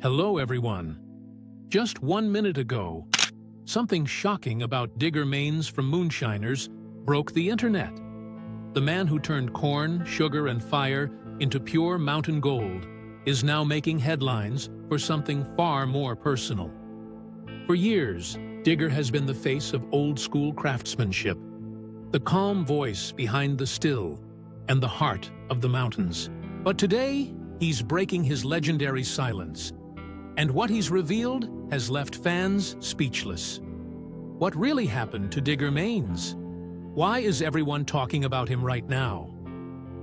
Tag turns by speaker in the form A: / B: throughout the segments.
A: Hello, everyone. Just 1 minute ago, something shocking about Digger Maines from Moonshiners broke the internet. The man who turned corn, sugar, and fire into pure mountain gold is now making headlines for something far more personal. For years, Digger has been the face of old-school craftsmanship, the calm voice behind the still and the heart of the mountains. But today, he's breaking his legendary silence. And what he's revealed has left fans speechless. What really happened to Digger Maines? Why is everyone talking about him right now?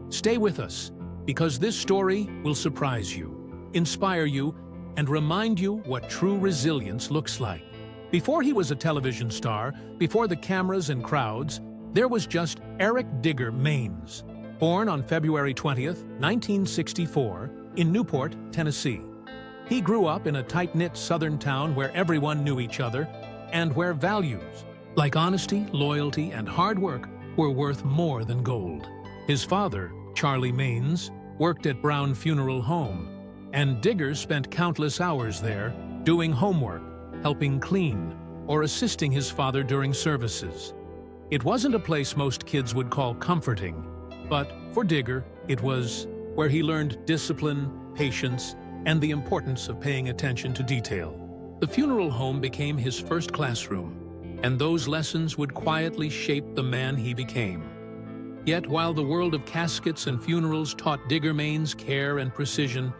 A: Stay with us, because this story will surprise you, inspire you, and remind you what true resilience looks like. Before he was a television star, before the cameras and crowds, there was just Eric Digger Maines, born on February 20th, 1964, in Newport, Tennessee. He grew up in a tight-knit southern town where everyone knew each other and where values, like honesty, loyalty, and hard work, were worth more than gold. His father, Charlie Maines, worked at Brown Funeral Home, and Digger spent countless hours there doing homework, helping clean, or assisting his father during services. It wasn't a place most kids would call comforting, but for Digger, it was where he learned discipline, patience, and the importance of paying attention to detail. The funeral home became his first classroom, and those lessons would quietly shape the man he became. Yet while the world of caskets and funerals taught Digger Maines care and precision,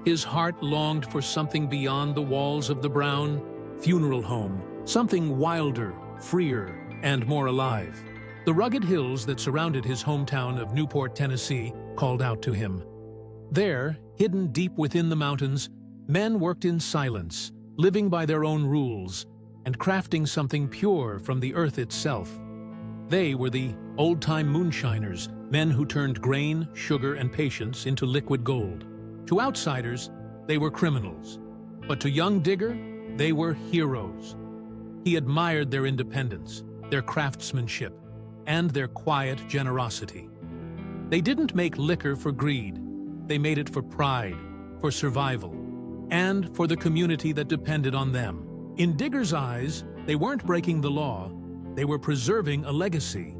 A: his heart longed for something beyond the walls of the Brown Funeral Home, something wilder, freer, and more alive. The rugged hills that surrounded his hometown of Newport, Tennessee, called out to him. There, hidden deep within the mountains, men worked in silence, living by their own rules, and crafting something pure from the earth itself. They were the old-time Moonshiners, men who turned grain, sugar, and patience into liquid gold. To outsiders, they were criminals. But to young Digger, they were heroes. He admired their independence, their craftsmanship, and their quiet generosity. They didn't make liquor for greed. They made it for pride, for survival, and for the community that depended on them. In Digger's eyes, they weren't breaking the law, they were preserving a legacy.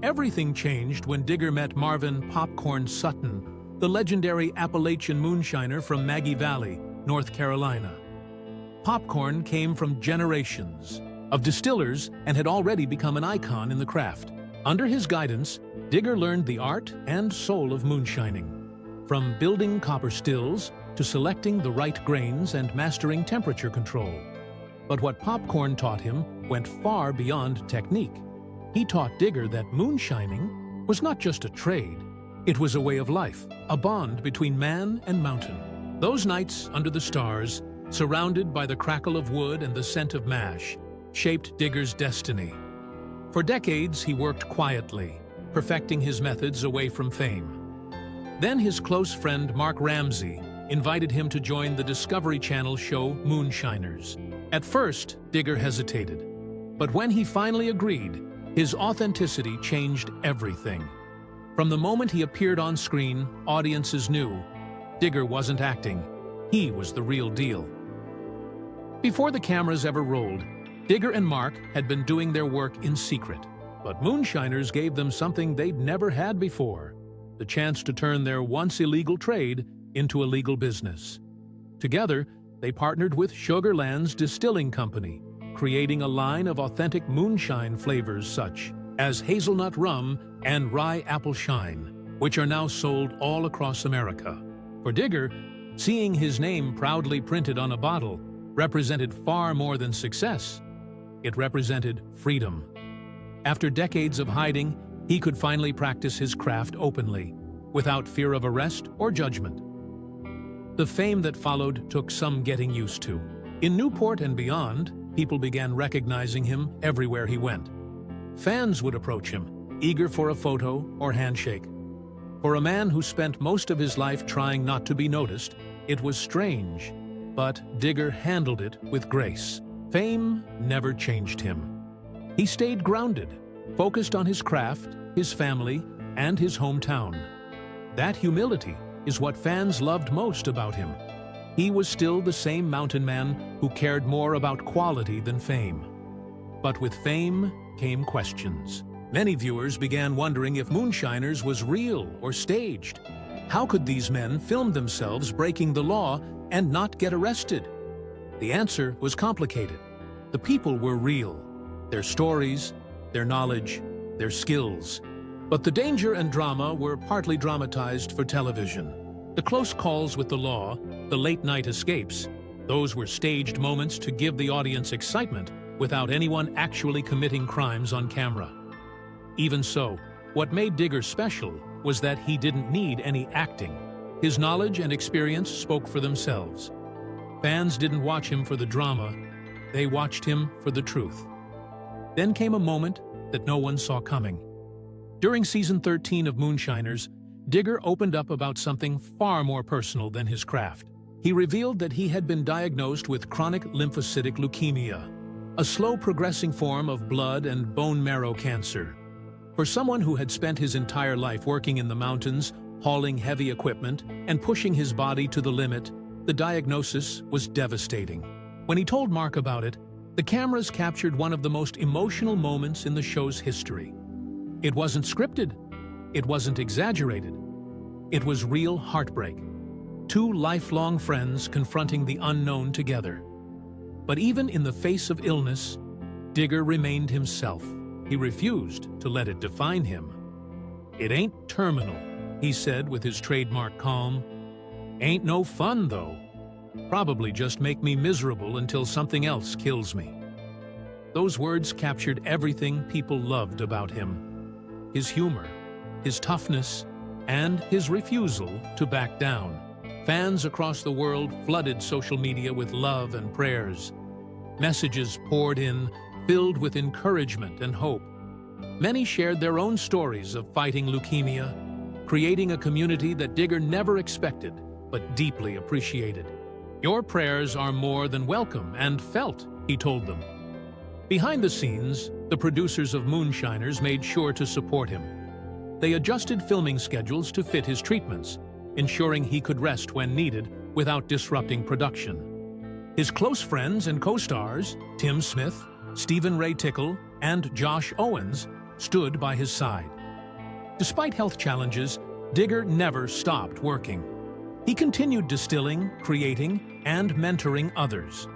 A: Everything changed when Digger met Marvin "Popcorn" Sutton, the legendary Appalachian moonshiner from Maggie Valley, North Carolina. Popcorn came from generations of distillers and had already become an icon in the craft. Under his guidance, Digger learned the art and soul of moonshining. From building copper stills to selecting the right grains and mastering temperature control. But what Popcorn taught him went far beyond technique. He taught Digger that moonshining was not just a trade. It was a way of life, a bond between man and mountain. Those nights under the stars, surrounded by the crackle of wood and the scent of mash, shaped Digger's destiny. For decades, he worked quietly, perfecting his methods away from fame. Then his close friend Mark Ramsey invited him to join the Discovery Channel show Moonshiners. At first, Digger hesitated, but when he finally agreed, his authenticity changed everything. From the moment he appeared on screen, audiences knew Digger wasn't acting, he was the real deal. Before the cameras ever rolled, Digger and Mark had been doing their work in secret, but Moonshiners gave them something they'd never had before. The chance to turn their once illegal trade into a legal business. Together, they partnered with Sugarland's Distilling Company, creating a line of authentic moonshine flavors such as hazelnut rum and rye apple shine, which are now sold all across America. For Digger, seeing his name proudly printed on a bottle represented far more than success. It represented freedom. After decades of hiding, he could finally practice his craft openly, without fear of arrest or judgment. The fame that followed took some getting used to. In Newport and beyond, people began recognizing him everywhere he went. Fans would approach him, eager for a photo or handshake. For a man who spent most of his life trying not to be noticed, it was strange, but Digger handled it with grace. Fame never changed him. He stayed grounded, focused on his craft, his family, and his hometown. That humility is what fans loved most about him. He was still the same mountain man who cared more about quality than fame. But with fame came questions. Many viewers began wondering if Moonshiners was real or staged. How could these men film themselves breaking the law and not get arrested? The answer was complicated. The people were real, their stories, their knowledge, their skills. But the danger and drama were partly dramatized for television. The close calls with the law, the late-night escapes, those were staged moments to give the audience excitement without anyone actually committing crimes on camera. Even so, what made Digger special was that he didn't need any acting. His knowledge and experience spoke for themselves. Fans didn't watch him for the drama, they watched him for the truth. Then came a moment that no one saw coming. During season 13 of Moonshiners, Digger opened up about something far more personal than his craft. He revealed that he had been diagnosed with chronic lymphocytic leukemia, a slow-progressing form of blood and bone marrow cancer. For someone who had spent his entire life working in the mountains, hauling heavy equipment, and pushing his body to the limit, the diagnosis was devastating. When he told Mark about it, the cameras captured one of the most emotional moments in the show's history. It wasn't scripted. It wasn't exaggerated. It was real heartbreak. Two lifelong friends confronting the unknown together. But even in the face of illness, Digger remained himself. He refused to let it define him. "It ain't terminal," he said with his trademark calm. "Ain't no fun, though. Probably just make me miserable until something else kills me." Those words captured everything people loved about him. His humor, his toughness, and his refusal to back down. Fans across the world flooded social media with love and prayers. Messages poured in, filled with encouragement and hope. Many shared their own stories of fighting leukemia, creating a community that Digger never expected, but deeply appreciated. "Your prayers are more than welcome and felt," he told them. Behind the scenes, the producers of Moonshiners made sure to support him. They adjusted filming schedules to fit his treatments, ensuring he could rest when needed without disrupting production. His close friends and co-stars, Tim Smith, Stephen Ray Tickle, and Josh Owens, stood by his side. Despite health challenges, Digger never stopped working. He continued distilling, creating, and mentoring others.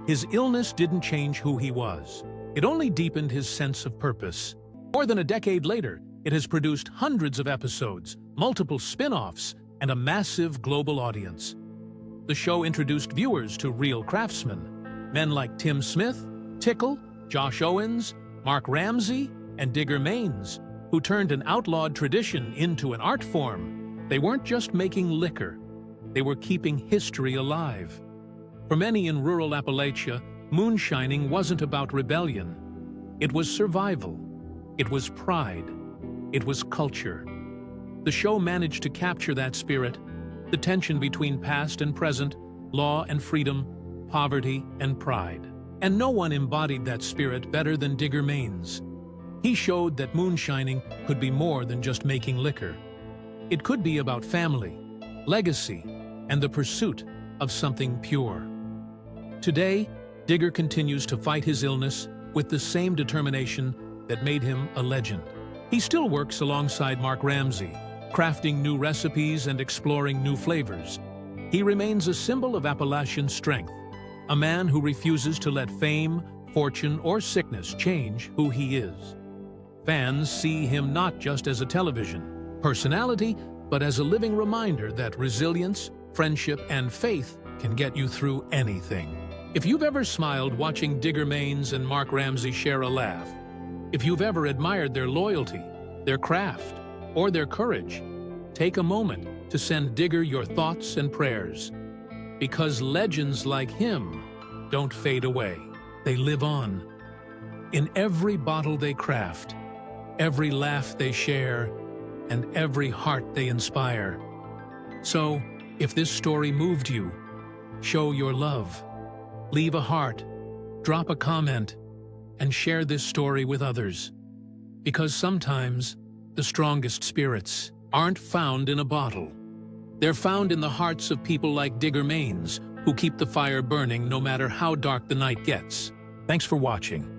A: His illness didn't change who he was. It only deepened his sense of purpose. More than a decade later, it has produced hundreds of episodes, multiple spin-offs, and a massive global audience. The show introduced viewers to real craftsmen, men like Tim Smith, Tickle, Josh Owens, Mark Ramsey, and Digger Maines, who turned an outlawed tradition into an art form. They weren't just making liquor, they were keeping history alive. For many in rural Appalachia, moonshining wasn't about rebellion. It was survival. It was pride. It was culture. The show managed to capture that spirit, the tension between past and present, law and freedom, poverty and pride. And no one embodied that spirit better than Digger Maines. He showed that moonshining could be more than just making liquor. It could be about family, legacy, and the pursuit of something pure. Today, Digger continues to fight his illness with the same determination that made him a legend. He still works alongside Mark Ramsey, crafting new recipes and exploring new flavors. He remains a symbol of Appalachian strength, a man who refuses to let fame, fortune, or sickness change who he is. Fans see him not just as a television personality, but as a living reminder that resilience, friendship, and faith can get you through anything. If you've ever smiled watching Digger Maines and Mark Ramsey share a laugh, if you've ever admired their loyalty, their craft, or their courage, take a moment to send Digger your thoughts and prayers. Because legends like him don't fade away. They live on. In every bottle they craft, every laugh they share, and every heart they inspire. So, if this story moved you, show your love. Leave a heart, drop a comment, and share this story with others. Because sometimes the strongest spirits aren't found in a bottle. They're found in the hearts of people like Digger Maines, who keep the fire burning no matter how dark the night gets. Thanks for watching.